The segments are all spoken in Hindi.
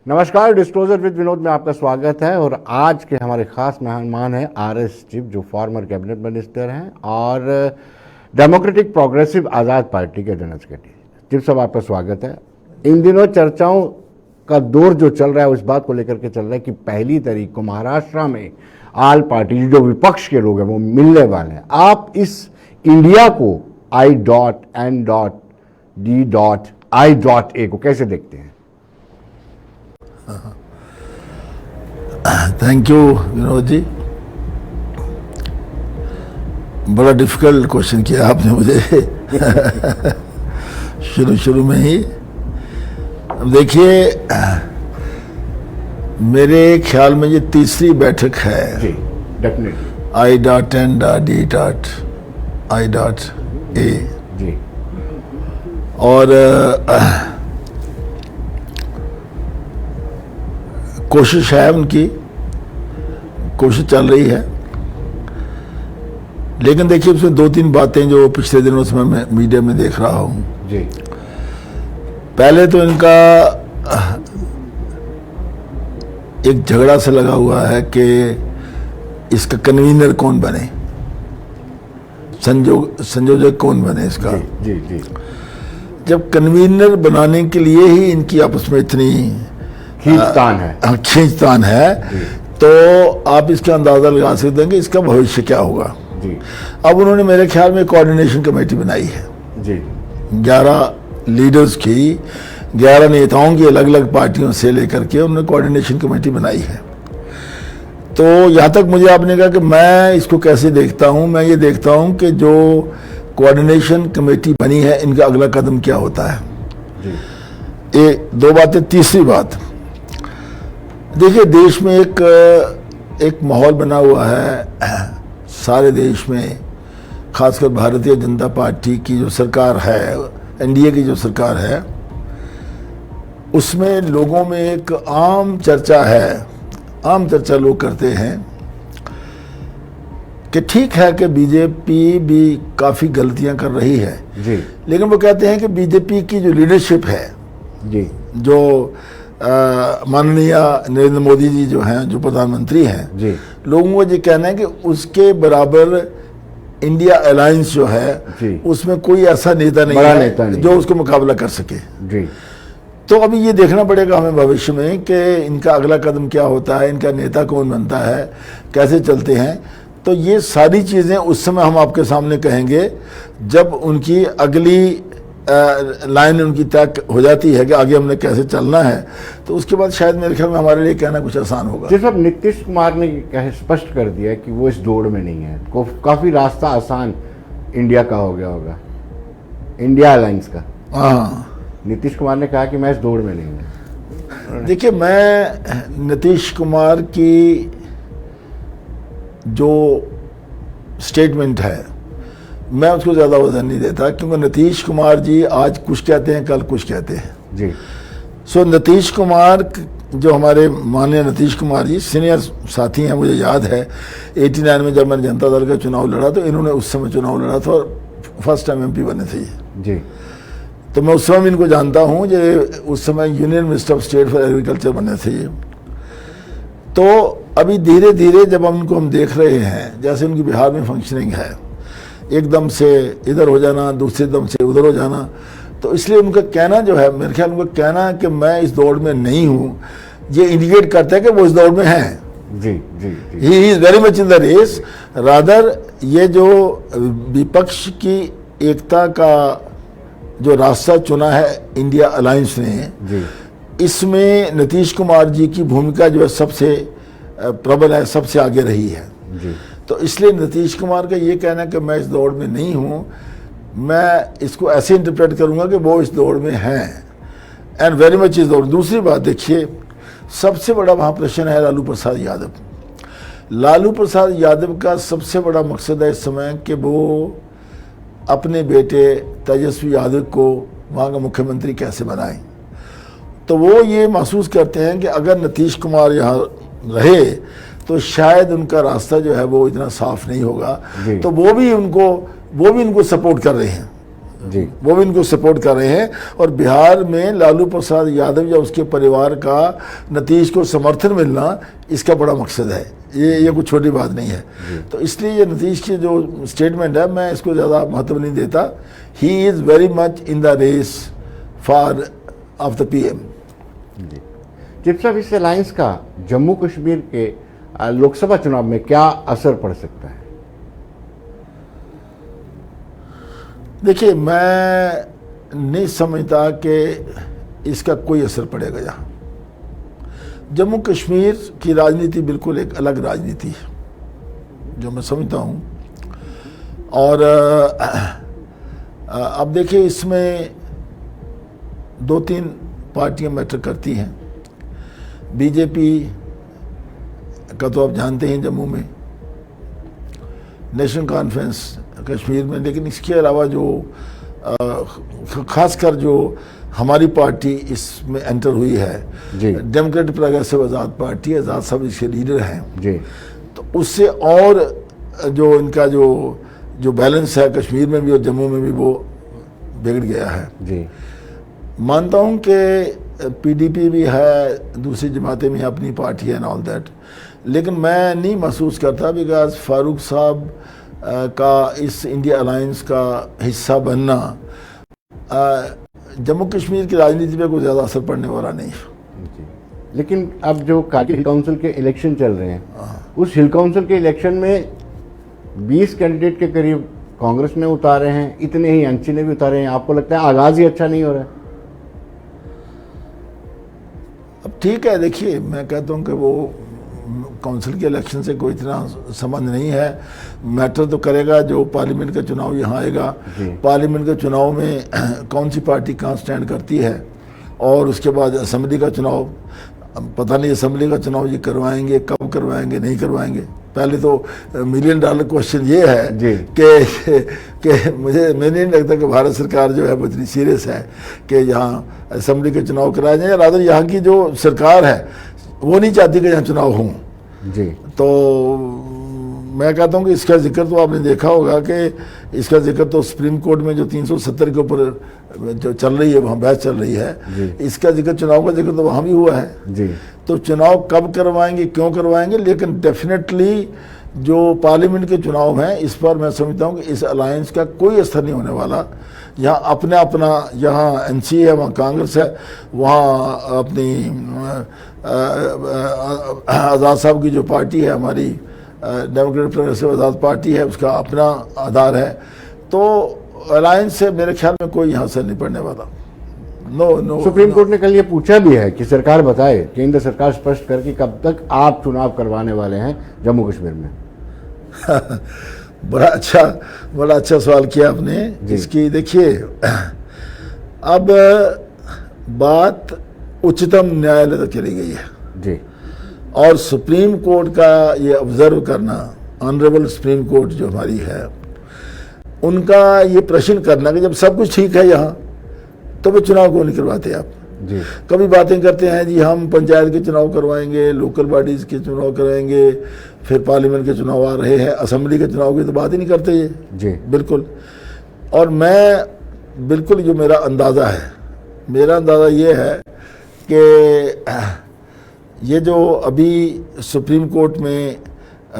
नमस्कार, डिस्क्लोजर विद विनोद में आपका स्वागत है। और आज के हमारे खास मेहमान हैं आरएस चिप, जो फॉर्मर कैबिनेट मिनिस्टर हैं और डेमोक्रेटिक प्रोग्रेसिव आज़ाद पार्टी के जनरल सेक्रेटरी। चिप साहब, आपका स्वागत है। इन दिनों चर्चाओं का दौर जो चल रहा है उस बात को लेकर के चल रहा है कि 1 तारीख को महाराष्ट्र में आल पार्टी जो विपक्ष के लोग हैं वो मिलने वाले हैं। आप इस इंडिया को I.N.D.I.A को कैसे देखते हैं? थैंक यू विनोद जी, बड़ा डिफिकल्ट क्वेश्चन किया आपने मुझे शुरू में ही। अब देखिए, मेरे ख्याल में ये तीसरी बैठक है जी, डेफिनेटली I.N.D.I.A जी। और कोशिश है, उनकी कोशिश चल रही है। लेकिन देखिए, उसमें 2-3 बातें जो पिछले दिनों से मैं मीडिया में देख रहा हूं जी। पहले तो इनका एक झगड़ा सा लगा हुआ है कि इसका कन्वीनर कौन बने, संयोजक कौन बने इसका। जी जी। जब कन्वीनर बनाने के लिए ही इनकी आपस में इतनी खींचतान है तो आप इसका अंदाजा लगा सकते हैं कि इसका भविष्य क्या होगा जी। अब उन्होंने मेरे ख्याल में कोऑर्डिनेशन कमेटी बनाई है जी। 11 लीडर्स की, 11 नेताओं की, अलग अलग पार्टियों से लेकर के उन्होंने कोऑर्डिनेशन कमेटी बनाई है। तो यहाँ तक मुझे आपने कहा कि मैं इसको कैसे देखता हूँ, मैं ये देखता हूँ कि जो कोऑर्डिनेशन कमेटी बनी है इनका अगला कदम क्या होता है। ये 2 बातें। तीसरी बात, देखिए, देश में एक माहौल बना हुआ है, सारे देश में, खासकर भारतीय जनता पार्टी की जो सरकार है, एनडीए की जो सरकार है, उसमें लोगों में एक आम चर्चा लोग करते हैं कि ठीक है कि बीजेपी भी काफ़ी गलतियां कर रही है जी। लेकिन वो कहते हैं कि बीजेपी की जो लीडरशिप है जी, जो माननीय नरेंद्र मोदी जी जो हैं, जो प्रधानमंत्री हैं जी, लोगों को ये कहना है कि उसके बराबर इंडिया अलायंस जो है उसमें कोई ऐसा नेता नहीं है जो उसको मुकाबला कर सके जी। तो अभी ये देखना पड़ेगा हमें भविष्य में कि इनका अगला कदम क्या होता है, इनका नेता कौन बनता है, कैसे चलते हैं। तो ये सारी चीज़ें उस समय हम आपके सामने कहेंगे जब उनकी अगली लाइन उनकी तय हो जाती है कि आगे हमने कैसे चलना है। तो उसके बाद शायद मेरे ख्याल में हमारे लिए कहना कुछ आसान होगा। जैसे अब नीतीश कुमार ने स्पष्ट कर दिया कि वो इस दौड़ में नहीं है, काफ़ी रास्ता आसान इंडिया का हो गया होगा, इंडिया अलायंस का। हाँ, नीतीश कुमार ने कहा कि मैं इस दौड़ में नहीं हूँ। देखिए, मैं नीतीश कुमार की जो स्टेटमेंट है मैं उसको ज़्यादा वजन नहीं देता, क्योंकि नीतीश कुमार जी आज कुछ कहते हैं, कल कुछ कहते हैं जी। सो नीतीश कुमार, जो हमारे माननीय नीतीश कुमार जी सीनियर साथी हैं, मुझे याद है 89 में जब मैंने जनता दल का चुनाव लड़ा तो इन्होंने उस समय चुनाव लड़ा था और फर्स्ट टाइम एमपी बने थे जी। तो मैं उस समय इनको जानता हूँ, जो उस समय union minister of state for agriculture बने थे ये। तो अभी धीरे धीरे जब हम देख रहे हैं, जैसे उनकी बिहार में फंक्शनिंग है, एकदम से इधर हो जाना, दूसरे दम से उधर हो जाना, तो इसलिए उनका कहना जो है, मेरे ख्याल उनका कहना कि मैं इस दौड़ में नहीं हूँ, ये इंडिकेट करता है कि वो इस दौड़ में हैं। जी जी। He is very much in the race. Rather ये जो विपक्ष की एकता का जो रास्ता चुना है इंडिया अलायंस ने जी, इसमें नीतीश कुमार जी की भूमिका जो है सबसे प्रबल है, सबसे आगे रही है जी। तो इसलिए नीतीश कुमार का ये कहना कि मैं इस दौड़ में नहीं हूँ, मैं इसको ऐसे इंटरप्रेट करूँगा कि वो इस दौड़ में हैं एंड वेरी मच इस दौड़। दूसरी बात देखिए, सबसे बड़ा वहाँ प्रश्न है लालू प्रसाद यादव। लालू प्रसाद यादव का सबसे बड़ा मकसद है इस समय कि वो अपने बेटे तेजस्वी यादव को वहाँ का मुख्यमंत्री कैसे बनाएं। तो वो ये महसूस करते हैं कि अगर नीतीश कुमार यहाँ रहे तो शायद उनका रास्ता जो है वो इतना साफ नहीं होगा। तो वो भी उनको सपोर्ट कर रहे हैं जी। वो भी इनको सपोर्ट कर रहे हैं। और बिहार में लालू प्रसाद यादव या उसके परिवार का नीतीश को समर्थन मिलना इसका बड़ा मकसद है। ये कुछ छोटी बात नहीं है। तो इसलिए ये नीतीश की जो स्टेटमेंट है, मैं इसको ज़्यादा महत्व नहीं देता। He is very much in the race for of the PM। जी चिप साहब, इस अलायंस का जम्मू कश्मीर के लोकसभा चुनाव में क्या असर पड़ सकता है? देखिए, मैं नहीं समझता कि इसका कोई असर पड़ेगा। यहाँ जम्मू कश्मीर की राजनीति बिल्कुल एक अलग राजनीति है जो मैं समझता हूँ। और अब देखिए, इसमें 2-3 पार्टियां मैटर करती हैं। बीजेपी का तो आप जानते हैं जम्मू में, नेशनल कॉन्फ्रेंस कश्मीर में, लेकिन इसके अलावा जो खासकर जो हमारी पार्टी इसमें एंटर हुई है, डेमोक्रेटिक प्रोग्रेसिव आज़ाद पार्टी, आज़ाद साहब इसके लीडर हैं जी। तो उससे और जो इनका जो बैलेंस है कश्मीर में भी और जम्मू में भी वो बिगड़ गया है जी। मानता हूँ कि PDP भी है, दूसरी जमातें भी हैं, अपनी पार्टी है एंड ऑल दैट, लेकिन मैं नहीं महसूस करता बिकॉज फारूक साहब का इस इंडिया अलायंस का हिस्सा बनना जम्मू कश्मीर की राजनीति पे कोई ज़्यादा असर पड़ने वाला नहीं है। लेकिन अब जो कारगिल हिल काउंसिल के इलेक्शन चल रहे हैं, उस हिल काउंसिल के इलेक्शन में 20 कैंडिडेट के करीब कांग्रेस ने उतारे हैं, इतने ही एनसी ने भी उतारे हैं। आपको लगता है आगाज ही अच्छा नहीं हो रहा है? अब ठीक है, देखिए, मैं कहता हूँ कि वो काउंसिल के इलेक्शन से कोई इतना संबंध नहीं है। मैटर तो करेगा जो पार्लियामेंट का चुनाव यहाँ आएगा। पार्लियामेंट के चुनाव में कौन सी पार्टी कहाँ स्टैंड करती है, और उसके बाद असेंबली का चुनाव। पता नहीं असेंबली का चुनाव ये करवाएंगे, कब करवाएंगे, नहीं करवाएंगे। पहले तो $1 मिलियन क्वेश्चन ये है कि मैं नहीं लगता कि भारत सरकार जो है वो इतनी सीरियस है कि यहाँ असेंबली के चुनाव कराए जाए। रादर यहाँ की जो सरकार है वो नहीं चाहती कि यहाँ चुनाव हों जी। तो मैं कहता हूँ कि इसका जिक्र तो आपने देखा होगा कि इसका जिक्र तो सुप्रीम कोर्ट में जो 370 के ऊपर जो चल रही है, वहाँ बहस चल रही है, इसका जिक्र, चुनाव का जिक्र तो वहाँ भी हुआ है जी। तो चुनाव कब करवाएंगे, क्यों करवाएंगे, लेकिन डेफिनेटली जो पार्लियामेंट के चुनाव हैं इस पर मैं समझता हूँ कि इस अलायंस का कोई असर नहीं होने वाला। यहाँ अपना यहाँ NC है, वहाँ कांग्रेस है, वहाँ अपनी आज़ाद साहब की जो पार्टी है, हमारी डेमोक्रेटिक प्रोग्रेसिव आज़ाद पार्टी है, उसका अपना आधार है। तो अलायंस से मेरे ख्याल में कोई यहाँ असर नहीं पड़ने वाला। नो। सुप्रीम कोर्ट ने कल ये पूछा भी है कि सरकार बताए, केंद्र सरकार स्पष्ट करके कब तक आप चुनाव करवाने वाले हैं जम्मू कश्मीर में। बड़ा अच्छा सवाल किया आपने। इसकी देखिए, अब बात उच्चतम न्यायालय तक चली गई है जी। और सुप्रीम कोर्ट का ये ऑब्जर्व करना, ऑनरेबल सुप्रीम कोर्ट जो हमारी है, उनका ये प्रश्न करना कि जब सब कुछ ठीक है यहाँ, तो वे चुनाव क्यों नहीं करवाते आप जी। कभी बातें करते हैं जी हम पंचायत के चुनाव करवाएंगे, लोकल बॉडीज के चुनाव कराएंगे, फिर पार्लियामेंट के चुनाव आ रहे हैं, असेंबली के चुनाव की तो बात ही नहीं करते ये जी। बिल्कुल। और मैं बिल्कुल, जो मेरा अंदाज़ा है, मेरा अंदाज़ा ये है कि ये जो अभी सुप्रीम कोर्ट में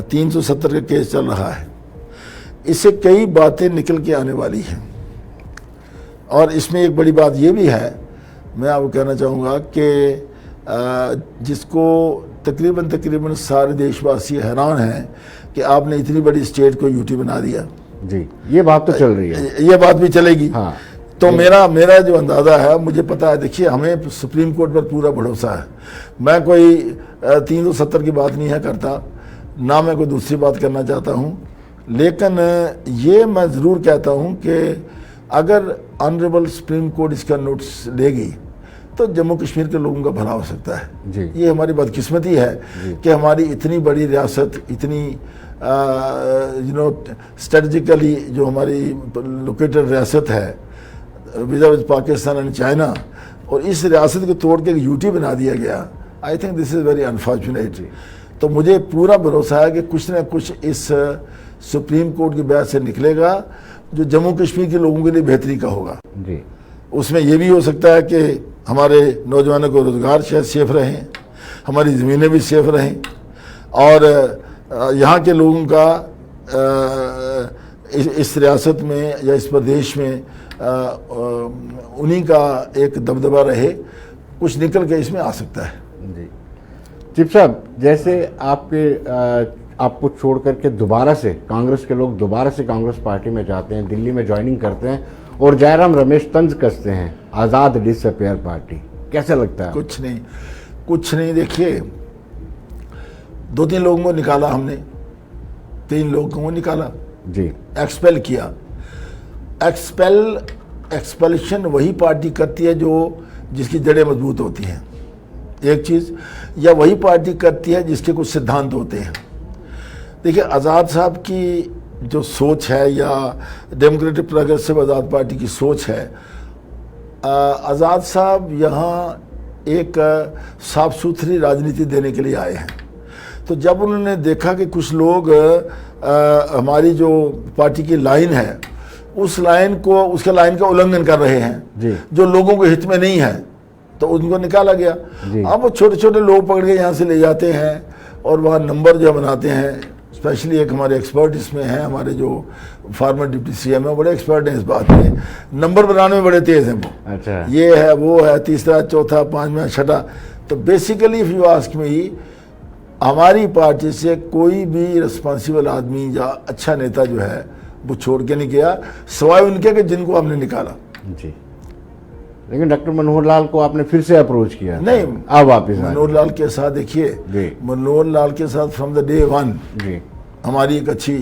370 का केस चल रहा है, इससे कई बातें निकल के आने वाली हैं। और इसमें एक बड़ी बात ये भी है, मैं आपको कहना चाहूँगा कि जिसको तकरीबन सारे देशवासी हैरान हैं कि आपने इतनी बड़ी स्टेट को यूटी बना दिया जी। ये बात तो चल रही है, ये बात भी चलेगी हाँ। तो मेरा जो अंदाज़ा है, मुझे पता है, देखिए, हमें सुप्रीम कोर्ट पर पूरा भरोसा है। मैं कोई 370 की बात नहीं है करता, ना मैं कोई दूसरी बात करना चाहता हूँ, लेकिन ये मैं ज़रूर कहता हूँ कि अगर ऑनरेबल सुप्रीम कोर्ट इसका नोटिस लेगी तो जम्मू कश्मीर के लोगों का भला हो सकता है जी। ये हमारी बदकिस्मती है कि हमारी इतनी बड़ी रियासत, इतनी स्ट्रेटजिकली जो हमारी लोकेटेड रियासत है विद पाकिस्तान एंड चाइना, और इस रियासत को तोड़ के यूटी बना दिया गया। I think this is very unfortunate. तो मुझे पूरा भरोसा है कि कुछ ना कुछ इस सुप्रीम कोर्ट की बहस से निकलेगा जो जम्मू कश्मीर के लोगों के लिए बेहतरी का होगा। जी। उसमें यह भी हो सकता है कि हमारे नौजवानों को रोजगार शायद सेफ रहें, हमारी ज़मीनें भी सेफ रहें, और यहाँ के लोगों का इस रियासत में या इस प्रदेश में उन्हीं का एक दबदबा रहे, कुछ निकल के इसमें आ सकता है। जी। चिप साहब, जैसे आपको छोड़ करके दोबारा से कांग्रेस के लोग दोबारा से कांग्रेस पार्टी में जाते हैं, दिल्ली में ज्वाइनिंग करते हैं और जयराम रमेश तंज कसते हैं आज़ाद डिसअपेयर पार्टी, कैसा लगता है? कुछ नहीं। देखिए, 2-3 लोगों को निकाला हमने, 3 लोगों को निकाला जी, एक्सपेल किया। एक्सपेल्शन वही पार्टी करती है जिसकी जड़ें मजबूत होती हैं, एक चीज़, या वही पार्टी करती है जिसके कुछ सिद्धांत होते हैं। देखिए, आज़ाद साहब की जो सोच है या डेमोक्रेटिक प्रोग्रेसिव आज़ाद पार्टी की सोच है, आज़ाद साहब यहाँ एक साफ सुथरी राजनीति देने के लिए आए हैं। तो जब उन्होंने देखा कि कुछ लोग हमारी जो पार्टी की लाइन है उसके लाइन का उल्लंघन कर रहे हैं, जो लोगों के हित में नहीं है, तो उनको निकाला गया। अब वो छोटे छोटे लोग पकड़ के यहाँ से ले जाते हैं और वहाँ नंबर जो बनाते हैं। स्पेशली एक हमारे एक्सपर्ट इसमें हैं, हमारे जो फार्मर डिप्टी सीएम है, बड़े एक्सपर्ट हैं इस बात में, नंबर बनाने में बड़े तेज हैं वो। अच्छा। ये है, वो है, तीसरा, चौथा, पांचवा, छठा। तो basically if you ask me, हमारी पार्टी से कोई भी रिस्पॉन्सिबल आदमी या अच्छा नेता जो है वो छोड़ के नहीं गया, सिवाय उनके कि जिनको हमने निकाला। जी। लेकिन डॉक्टर मनोहर लाल को आपने फिर से अप्रोच किया? नहीं, अब वापिस मनोहर लाल के साथ देखिए, मनोहर लाल के साथ फ्रॉम द डे 1 हमारी एक अच्छी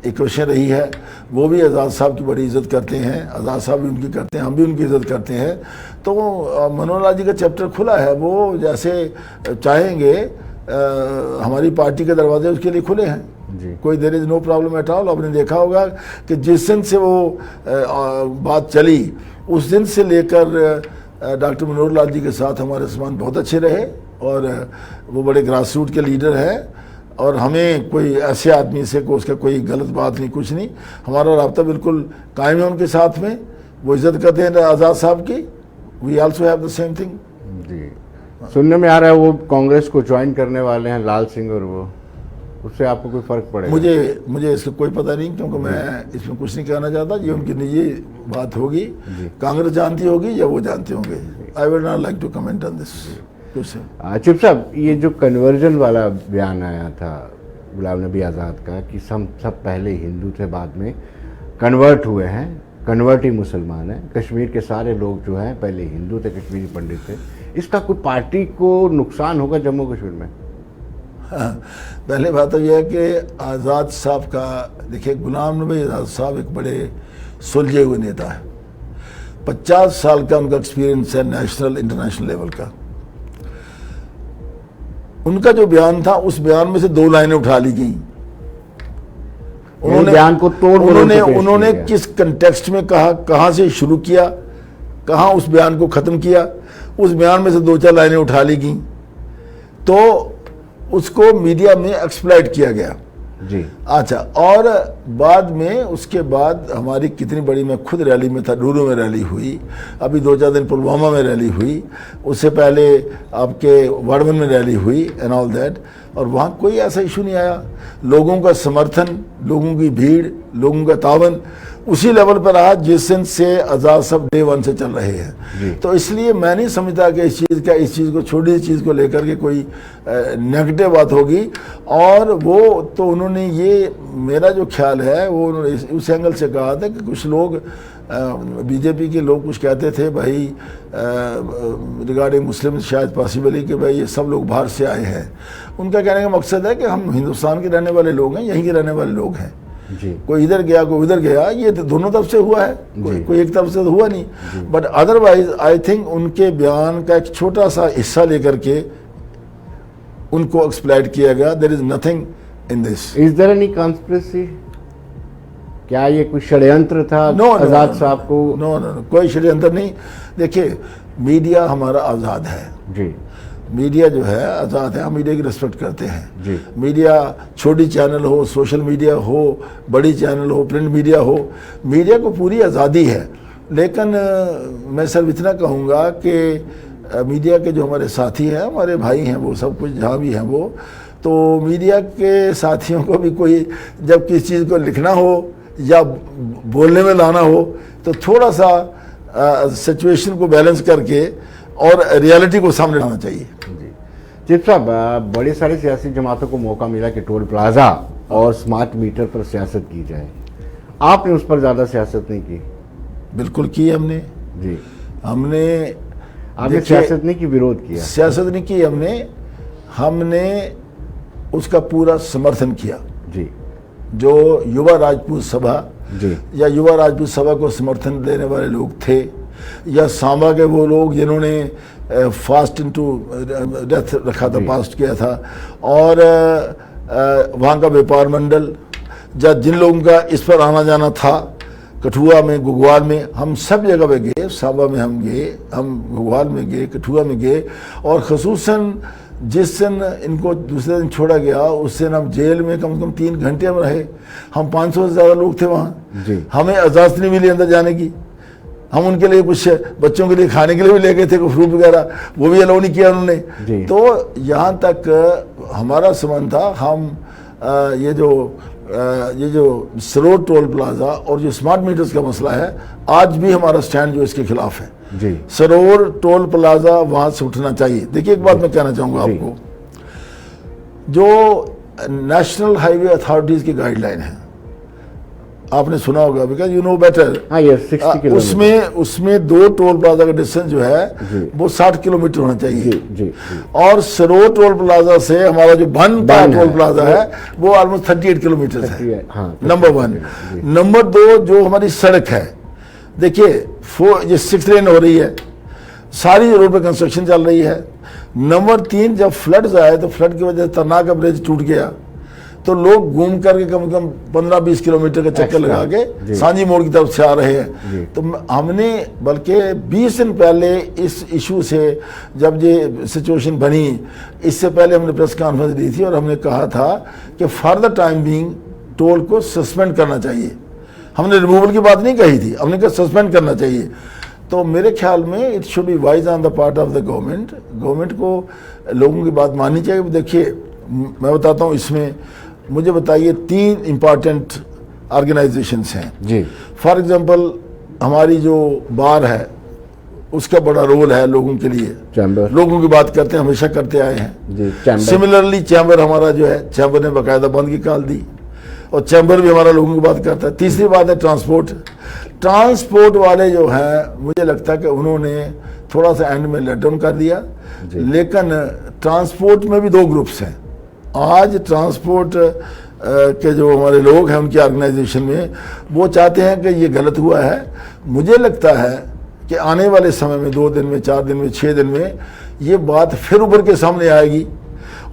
इक्वेशन रही है। वो भी आज़ाद साहब की बड़ी इज्जत करते हैं, आज़ाद साहब भी उनकी करते हैं, हम भी उनकी इज्जत करते हैं। तो मनोहर लाल जी का चैप्टर खुला है, वो जैसे चाहेंगे हमारी पार्टी के दरवाजे उसके लिए खुले हैं जी। कोई there is no problem at all. आपने देखा होगा कि जिस दिन से वो बात चली उस दिन से लेकर डॉक्टर मनोहर लाल जी के साथ हमारे संबंध बहुत अच्छे रहे, और वो बड़े ग्रास रूट के लीडर हैं, और हमें कोई ऐसे आदमी से को उसका कोई गलत बात नहीं, कुछ नहीं। हमारा राब्ता बिल्कुल कायम है उनके साथ में, वो इज्जत करते हैं आज़ाद साहब की। We also have the same thing. जी। सुनने में आ रहा है वो कांग्रेस को ज्वाइन करने वाले हैं, लाल सिंह, और वो, उससे आपको कोई फर्क पड़ेगा? मुझे इसका कोई पता नहीं, क्योंकि मैं इसमें कुछ नहीं कहना चाहता। ये उनकी निजी बात होगी, कांग्रेस जानती होगी या वो जानते होंगे। I would not like to comment on this. चिप साहब, ये जो कन्वर्जन वाला बयान आया था गुलाम नबी आज़ाद का कि सब पहले हिंदू थे, बाद में कन्वर्ट हुए हैं, कन्वर्ट ही मुसलमान हैं, कश्मीर के सारे लोग जो हैं पहले हिंदू थे, कश्मीरी पंडित थे, इसका कोई पार्टी को नुकसान होगा जम्मू कश्मीर में? हाँ, पहले बात तो यह है कि आज़ाद साहब का, देखिए, गुलाम नबी आज़ाद साहब एक बड़े सुलझे हुए नेता है। 50 साल का उनका एक्सपीरियंस है, नेशनल इंटरनेशनल लेवल का। उनका जो बयान था, उस बयान में से 2 लाइनें उठा ली गई। उन्होंने किस कंटेक्स्ट में कहा, कहां से शुरू किया, कहां उस बयान को खत्म किया, उस बयान में से 2-4 लाइनें उठा ली गई, तो उसको मीडिया में एक्सप्लॉइट किया गया जी। अच्छा, और बाद में उसके बाद हमारी कितनी बड़ी, मैं खुद रैली में था, डूरू में रैली हुई, अभी 2-4 दिन पुलवामा में रैली हुई, उससे पहले आपके वाड़वन में रैली हुई एंड ऑल दैट, और वहाँ कोई ऐसा इशू नहीं आया। लोगों का समर्थन, लोगों की भीड़, लोगों का तावन उसी लेवल पर रहा जिस दिन से आज़ाद साहब डे 1 से चल रहे हैं। तो इसलिए मैं नहीं समझता कि इस चीज़ को, छोटी सी चीज़ को लेकर के कोई नेगेटिव बात होगी। और वो तो उन्होंने, ये मेरा जो ख्याल है वो उन्होंने उस एंगल से कहा था कि कुछ लोग, बीजेपी के लोग कुछ कहते थे भाई रिगार्डिंग मुस्लिम, शायद पॉसिबल है कि भाई ये सब लोग बाहर से आए हैं। उनका कहने का मकसद है कि हम हिंदुस्तान के रहने वाले लोग हैं, यहीं के रहने वाले लोग हैं जी। कोई इधर गया, कोई उधर गया, ये तो दोनों तरफ से हुआ है, कोई एक तरफ से तो हुआ नहीं। बट अदरवाइज आई थिंक उनके बयान का एक छोटा सा हिस्सा लेकर के उनको एक्सप्लॉइट किया गया। There is nothing in this. Is there any conspiracy? क्या ये कोई षड्यंत्र था आज़ाद साहब को? नो, कोई षड्यंत्र नहीं। देखिए, मीडिया हमारा आज़ाद है जी। मीडिया जो है आज़ाद है, हम मीडिया की रिस्पेक्ट करते हैं। जी। मीडिया छोटी चैनल हो, सोशल मीडिया हो, बड़ी चैनल हो, प्रिंट मीडिया हो, मीडिया को पूरी आज़ादी है। लेकिन मैं सिर्फ इतना कहूँगा कि मीडिया के जो हमारे साथी हैं, हमारे भाई हैं, वो सब कुछ जहाँ भी हैं वो, तो मीडिया के साथियों को भी कोई जब किसी चीज़ को लिखना हो या बोलने में लाना हो तो थोड़ा सा सिचुएशन को बैलेंस करके और रियलिटी को सामने लाना चाहिए। जी चिप साहब, बड़ी सारी सियासी जमातों को मौका मिला कि टोल प्लाजा और स्मार्ट मीटर पर सियासत की जाए, आपने उस पर ज़्यादा सियासत नहीं की? बिल्कुल की हमने। जी। आपने सियासत नहीं की, विरोध किया? सियासत नहीं की हमने उसका पूरा समर्थन किया। जी। जो युवा राजपूत सभा जी। या युवा राजपूत सभा को समर्थन देने वाले लोग थे, या सांबा के वो लोग जिन्होंने फास्ट इनटू डेथ रखा था, फास्ट किया था, और वहाँ का व्यापार मंडल, या जिन लोगों का इस पर आना जाना था, कठुआ में, घुघवाल में, हम सब जगह पे गए। सांबा में हम गए, हम घुघवाल में गए, कठुआ में गए, और खसूसन जिस दिन इनको दूसरे दिन छोड़ा गया उस दिन हम जेल में कम से कम 3 घंटे में रहे। हम 500 से ज़्यादा लोग थे वहाँ। हमें इजाज़त नहीं मिली अंदर जाने की। हम उनके लिए कुछ बच्चों के लिए खाने के लिए भी ले गए थे, कुछ फ्रूट वगैरह, वो भी अलाउ नहीं किया उन्होंने। तो यहाँ तक हमारा संबंध था। हम ये जो सरोड टोल प्लाजा और जो स्मार्ट मीटर्स का मसला है, आज भी हमारा स्टैंड जो इसके खिलाफ है। जी। सरोड टोल प्लाजा वहां से उठना चाहिए। देखिए, एक बात मैं कहना चाहूंगा आपको, जो नेशनल हाईवे अथॉरिटीज की गाइडलाइन है, आपने सुना होगा, बिकॉज यू नो बेटर। हाँ, ये 60 किलोमीटर। उसमें 2 टोल प्लाजा का डिस्टेंस जो है वो 60 किलोमीटर होना चाहिए। जी, जी, जी। और सरोड टोल प्लाजा से हमारा जो बन का टोल प्लाजा है वो ऑलमोस्ट 38 किलोमीटर है। हाँ, नंबर 1। नंबर 2, जो हमारी सड़क है, देखिए ये 6 लेन हो रही है, सारी रोड पे कंस्ट्रक्शन चल रही है। नंबर 3, जब फ्लड्स आए तो फ्लड की वजह से तरना का ब्रिज टूट गया, तो लोग घूम करके कम से कम 15-20 किलोमीटर का चक्कर लगा के सांझी मोड़ की तरफ से आ रहे हैं। तो हमने बल्कि 20 दिन पहले इस इशू से, जब ये सिचुएशन बनी, इससे पहले हमने प्रेस कॉन्फ्रेंस दी थी और हमने कहा था कि for the time being toll को सस्पेंड करना चाहिए। हमने रिमूवल की बात नहीं कही थी, हमने कहा सस्पेंड करना चाहिए। तो मेरे ख्याल में it should be wise on the part of the government को लोगों की बात माननी चाहिए। देखिए, मैं बताता हूँ, इसमें मुझे बताइए 3 इंपॉर्टेंट ऑर्गेनाइजेशंस हैं। जी। फॉर एग्जांपल, हमारी जो बार है उसका बड़ा रोल है लोगों के लिए। चैम्बर, लोगों की बात करते हैं, हमेशा करते आए हैं। सिमिलरली चैम्बर हमारा जो है, चैम्बर ने बाकायदा बंद की कॉल दी और चैम्बर भी हमारा लोगों की बात करता है। तीसरी बात है ट्रांसपोर्ट वाले जो हैं, मुझे लगता है कि उन्होंने थोड़ा सा एंड में लेट डाउन कर दिया। लेकिन ट्रांसपोर्ट में भी 2 ग्रुप्स हैं। आज ट्रांसपोर्ट के जो हमारे लोग हैं उनकी ऑर्गेनाइजेशन में, वो चाहते हैं कि ये गलत हुआ है। मुझे लगता है कि आने वाले समय में 2 दिन में, 4 दिन में, 6 दिन में ये बात फिर उभर के सामने आएगी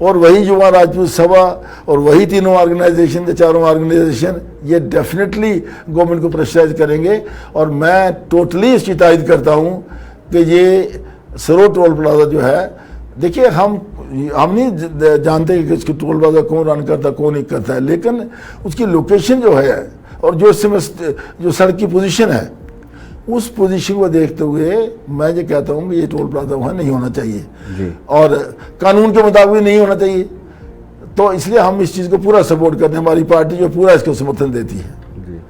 और वही युवा राजपूत सभा और वही तीनों ऑर्गेनाइजेशन के 4 ऑर्गेनाइजेशन ये डेफिनेटली गवर्नमेंट को प्रेशराइज करेंगे। और मैं टोटली इसकी तायद करता हूँ कि ये सरोड टोल प्लाजा जो है, देखिए हम नहीं जानते कि इसकी टोल प्लाजा कौन रन करता है, कौन नहीं करता है, लेकिन उसकी लोकेशन जो है और जो इस समय जो सड़क की पोजीशन है, उस पोजीशन को देखते हुए मैं ये कहता हूँ कि ये टोल प्लाजा वहाँ नहीं होना चाहिए जी। और कानून के मुताबिक नहीं होना चाहिए। तो इसलिए हम इस चीज़ को पूरा सपोर्ट करते हैं, हमारी पार्टी जो पूरा इसको समर्थन देती है जी।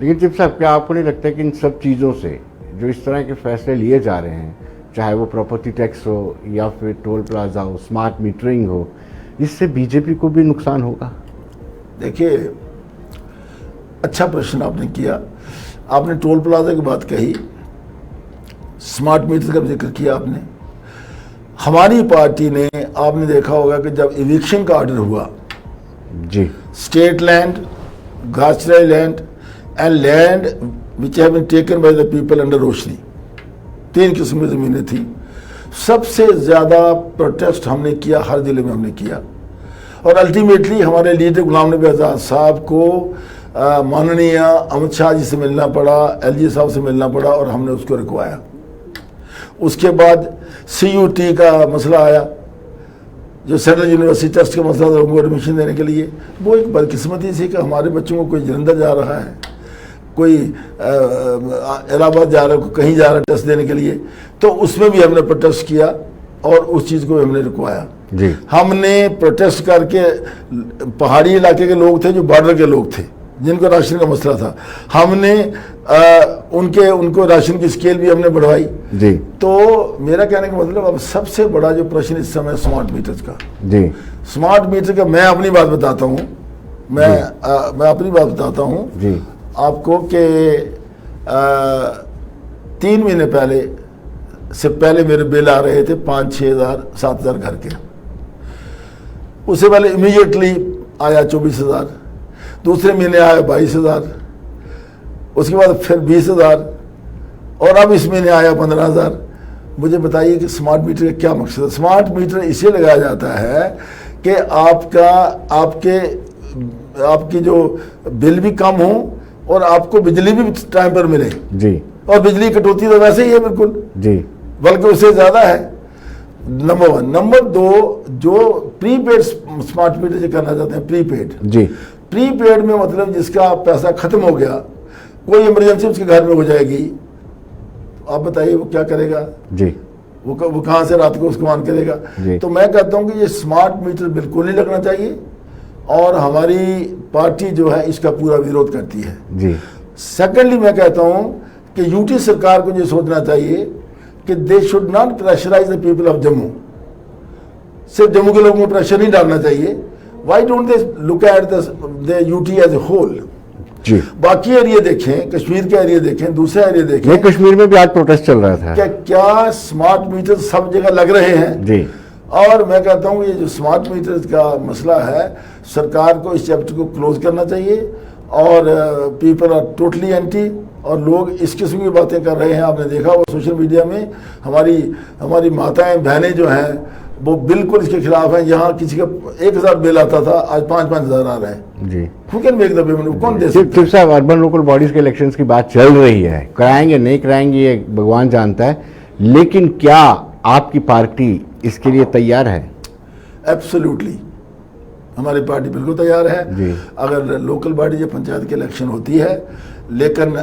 लेकिन चिप साहब, क्या आपको नहीं लगता कि इन सब चीज़ों से जो इस तरह के फैसले लिए जा रहे हैं, चाहे वो प्रॉपर्टी टैक्स हो या फिर टोल प्लाजा हो, स्मार्ट मीटरिंग हो, इससे बीजेपी को भी नुकसान होगा? देखिए, अच्छा प्रश्न आपने किया। आपने टोल प्लाजा की बात कही, स्मार्ट मीटर का जिक्र किया आपने। हमारी पार्टी ने, आपने देखा होगा कि जब इविक्शन का ऑर्डर हुआ जी, स्टेट लैंड, घासराई land and land which have been taken by the people under Roshni, 3 किस्म की जमीनें थी। सबसे ज़्यादा प्रोटेस्ट हमने किया, हर जिले में हमने किया। और अल्टीमेटली हमारे लीडर गुलाम नबी आज़ाद साहब को माननीय अमित शाह जी से मिलना पड़ा, एलजी साहब से मिलना पड़ा और हमने उसको रुकवाया। उसके बाद CUT का मसला आया, जो सेंट्रल यूनिवर्सिटी ट्रस्ट का मसला था उनको एडमिशन देने के लिए, वो एक बदकिस्मती थी कि हमारे बच्चों को कोई जलंधर जा रहा है, कोई इलाहाबाद जा रहा है, कहीं जा रहा है टेस्ट देने के लिए, तो उसमें भी हमने प्रोटेस्ट किया और उस चीज़ को हमने रुकवाया। जी। हमने प्रोटेस्ट करके, पहाड़ी इलाके के लोग थे जो बॉर्डर के लोग थे जिनको राशन का मसला था, हमने उनको राशन की स्केल भी हमने बढ़वाई। जी। तो मेरा कहने का मतलब अब सबसे बड़ा जो प्रश्न इस समय स्मार्ट मीटर का। जी। स्मार्ट मीटर का मैं अपनी बात बताता हूँ, मैं अपनी बात बताता हूँ जी आपको कि 3 महीने पहले से पहले मेरे बिल आ रहे थे 5-6 हज़ार 7 हज़ार घर के। उससे पहले इमीडिएटली आया 24,000, दूसरे महीने आया 22,000, उसके बाद फिर 20,000 और अब इस महीने आया 15,000। मुझे बताइए कि स्मार्ट मीटर का क्या मकसद है? स्मार्ट मीटर इसलिए लगाया जाता है कि आपकी जो बिल भी कम हो और आपको बिजली भी टाइम पर मिले। जी। और बिजली कटौती तो वैसे ही है बिल्कुल जी, बल्कि उससे ज्यादा है। नंबर 1। नंबर 2, जो प्रीपेड स्मार्ट मीटर जो करना चाहते हैं, प्रीपेड। जी। प्रीपेड में मतलब जिसका पैसा खत्म हो गया, कोई इमरजेंसी उसके घर में हो जाएगी, आप बताइए वो क्या करेगा? जी। वो कहाँ से रात को उसको ऑन करेगा? तो मैं कहता हूँ कि ये स्मार्ट मीटर बिल्कुल नहीं लगना चाहिए और हमारी पार्टी जो है इसका पूरा विरोध करती है। जी। सेकेंडली मैं कहता हूँ कि यूटी सरकार को ये सोचना चाहिए कि they should not pressurise the people of Jammu. सिर्फ जम्मू के लोगों को प्रेशर नहीं डालना चाहिए। Why don't they look at the UT as a whole? जी। बाकी एरिया देखें, कश्मीर का एरिया देखें, दूसरा एरिया देखें। ये कश्मीर में भी आज प्रोटेस्ट चल रहा था। क्या स्मार्ट मीटर सब जगह लग रहे हैं? जी। और मैं कहता हूँ ये जो स्मार्ट मीटर का मसला है, सरकार को इस चैप्टर को क्लोज करना चाहिए और पीपल आर टोटली एंटी और लोग इस किस्म की बातें कर रहे हैं। आपने देखा वो सोशल मीडिया में हमारी माताएं बहनें जो हैं वो बिल्कुल इसके खिलाफ हैं। यहाँ किसी का 1,000 बिल आता था, आज 5-5 हज़ार आ रहा है। जी। Who can make the payment? कौन दे सकता है? साहब, अर्बन लोकल बॉडीज के इलेक्शंस की बात चल रही है, कराएंगे नहीं कराएंगे ये भगवान जानता है, लेकिन क्या आपकी पार्टी इसके लिए तैयार है? एब्सोल्युटली, हमारी पार्टी बिल्कुल तैयार है जी। अगर लोकल बॉडी या पंचायत की इलेक्शन होती है। लेकिन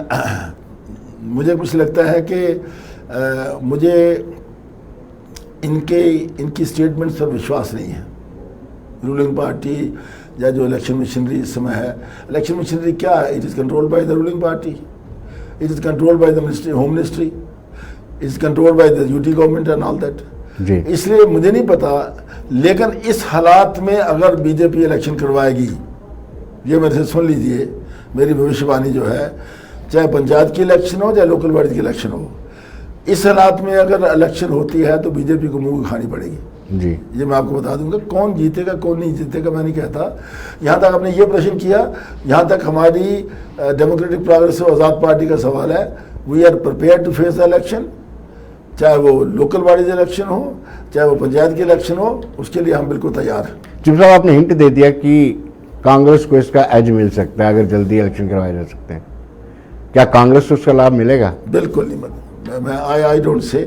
मुझे कुछ लगता है कि मुझे इनकी स्टेटमेंट्स पर विश्वास नहीं है। रूलिंग पार्टी या जो इलेक्शन मशीनरी इस समय है, इलेक्शन मशीनरी क्या है? It is controlled by the ruling party, it is controlled by the ministry home ministry, it is controlled by the UT government and all that. इसलिए मुझे नहीं पता, लेकिन इस हालात में अगर बीजेपी इलेक्शन करवाएगी, ये मेरे से सुन लीजिए, मेरी भविष्यवाणी जो है, चाहे पंचायत की इलेक्शन हो चाहे लोकल बॉडी की इलेक्शन हो, इस हालात में अगर इलेक्शन होती है तो बीजेपी को मुंह खानी पड़ेगी। जी। ये मैं आपको बता दूंगा। कौन जीतेगा कौन नहीं जीतेगा मैं नहीं कहता। यहाँ तक आपने ये प्रश्न किया, यहाँ तक हमारी डेमोक्रेटिक प्रोग्रेसिव आज़ाद पार्टी का सवाल है। We are prepare to face the election, चाहे वो लोकल बॉडीज इलेक्शन हो चाहे वो पंचायत की इलेक्शन हो, उसके लिए हम बिल्कुल तैयार हैं। चिप साहब, आपने हिंट दे दिया कि कांग्रेस को इसका एज मिल सकता है अगर जल्दी इलेक्शन करवाए जा सकते हैं। क्या कांग्रेस को उसका लाभ मिलेगा? बिल्कुल नहीं। मैं आई डोंट से,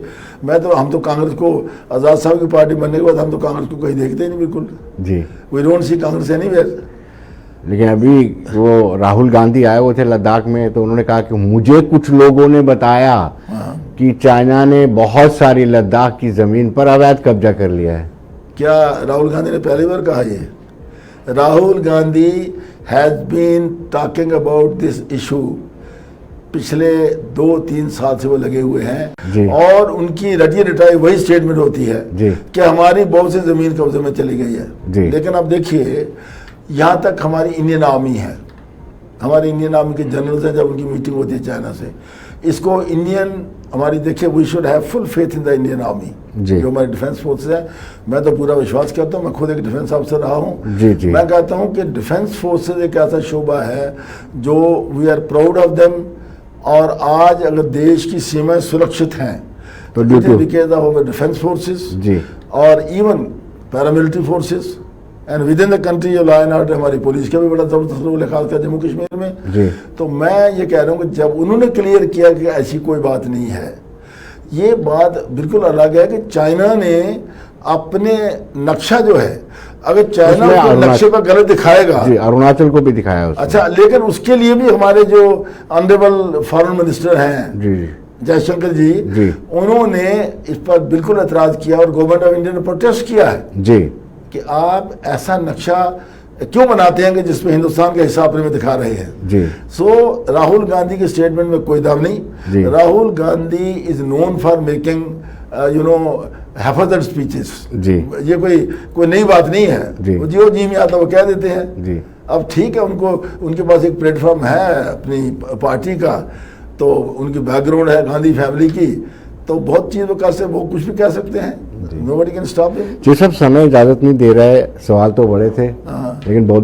हम तो कांग्रेस को, आज़ाद साहब की पार्टी बनने के बाद हम तो कांग्रेस को कहीं देखते ही नहीं बिल्कुल। जी। We don't see Congress anywhere. लेकिन अभी वो राहुल गांधी आए हुए थे लद्दाख में, तो उन्होंने कहा कि मुझे कुछ लोगों ने बताया कि चाइना ने बहुत सारी लद्दाख की जमीन पर अवैध कब्जा कर लिया है। क्या राहुल गांधी ने पहली बार कहा ये? Rahul Gandhi has been talking about this issue पिछले 2-3 साल से वो लगे हुए हैं और उनकी रटी रटाई वही स्टेटमेंट होती है कि हमारी बहुत सी जमीन कब्जे में चली गई है। लेकिन अब देखिए, यहाँ तक हमारी इंडियन आर्मी है, हमारी इंडियन आर्मी के जनरल्स हैं, जब उनकी मीटिंग होती है चाइना से, इसको इंडियन हमारी देखिए, we should have full faith in the Indian army, जो हमारी डिफेंस फोर्सेज है। मैं तो पूरा विश्वास करता हूँ, मैं खुद एक डिफेंस ऑफिसर रहा हूँ। मैं कहता हूँ कि डिफेंस फोर्सेज एक ऐसा शोबा है जो we are proud of them. और आज अगर देश की सीमाएं सुरक्षित हैं तो बिकॉज ऑफ डिफेंस फोर्सेज और even paramilitary forces and within the country law and order, हमारी पुलिस का भी बड़ा जबरदस्त रोल है, खासकर जम्मू कश्मीर में। तो मैं ये कह रहा हूँ कि जब उन्होंने क्लियर किया कि ऐसी कोई बात नहीं है, ये बात बिल्कुल अलग है कि चाइना ने अपने नक्शा जो है, अगर चाइना उसमें को नक्शे पर गलत दिखाएगा, जी, अरुणाचल को भी दिखाया उसने। अच्छा, लेकिन उसके लिए भी हमारे जो ऑनरेबल फॉरेन मिनिस्टर हैं जी जयशंकर जी, उन्होंने इस पर बिल्कुल एतराज किया और गवर्नमेंट ऑफ इंडिया ने प्रोटेस्ट किया है जी कि आप ऐसा नक्शा क्यों बनाते हैं कि जिसमें हिंदुस्तान का हिस्सा अपने में दिखा रहे हैं। जी। सो राहुल गांधी के स्टेटमेंट में कोई दम नहीं। Rahul Gandhi is known for making haphazard speeches. जी। ये कोई नई बात नहीं है। जी। जो जी में आता वो कह देते हैं। जी। अब ठीक है, उनके पास एक प्लेटफॉर्म है अपनी पार्टी का, तो उनकी बैकग्राउंड है गांधी फैमिली की, तो बहुत चीज़ वो कर सकते, वो कुछ भी कह सकते हैं। Nobody can stop him. जी सब समय इजाजत नहीं दे रहा है, सवाल तो बड़े थे लेकिन बहुत